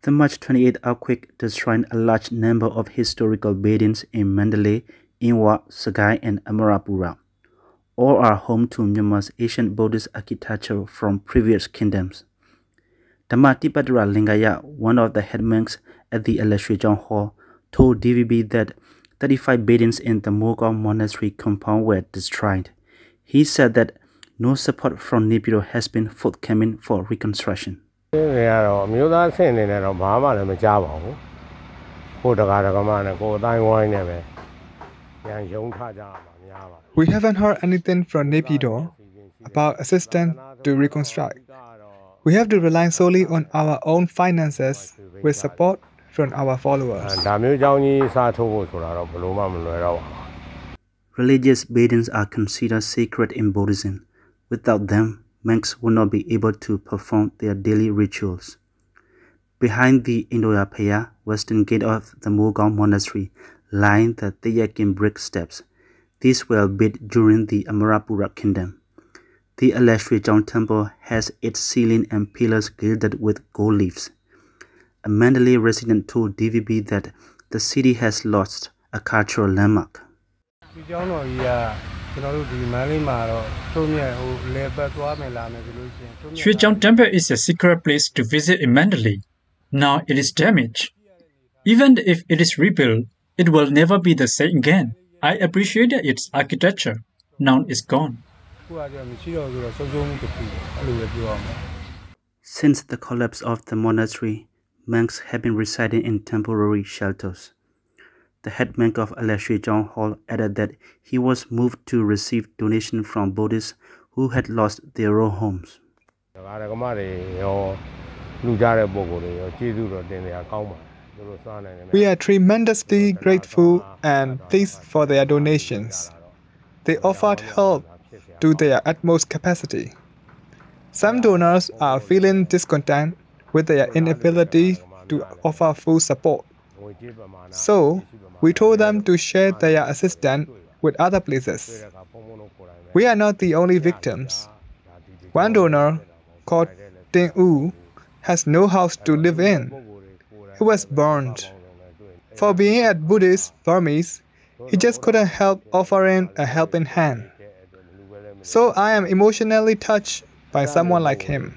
The March 28 earthquake destroyed a large number of historical buildings in Mandalay, Inwa, Sagai, and Amarapura. All are home to Myanmar's ancient Buddhist architecture from previous kingdoms. Dhamma Tipatra Lingaya, one of the head monks at the Alashrijong Hall, told DVB that 35 buildings in the Mogao Monastery compound were destroyed. He said that no support from Nipiro has been forthcoming for reconstruction. We haven't heard anything from Naypyidaw about assistance to reconstruct. We have to rely solely on our own finances with support from our followers. Religious buildings are considered sacred in Buddhism. Without them, monks will not be able to perform their daily rituals. Behind the Indoyapaya western gate of the Mogao Monastery lie the Teyakin brick steps. These were built during the Amarapura kingdom. The Alashrijong temple has its ceiling and pillars gilded with gold leaves. A Mandalay resident told DVB that the city has lost a cultural landmark. Shrijong Temple is a secret place to visit in Mandalay. Now it is damaged. Even if it is rebuilt, it will never be the same again. I appreciated its architecture. Now it's gone. Since the collapse of the monastery, monks have been residing in temporary shelters. The head monk of Alashrijong Hall added that he was moved to receive donations from Buddhists who had lost their own homes. We are tremendously grateful and pleased for their donations. They offered help to their utmost capacity. Some donors are feeling discontent with their inability to offer full support. So, we told them to share their assistance with other places. We are not the only victims. One donor, called Ting U, has no house to live in. He was burned. For being a Buddhist Burmese, he just couldn't help offering a helping hand. So I am emotionally touched by someone like him.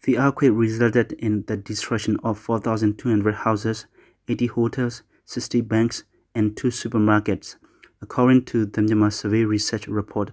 The earthquake resulted in the destruction of 4,200 houses, 80 hotels, 60 banks, and 2 supermarkets, according to the Myanmar Survey Research Report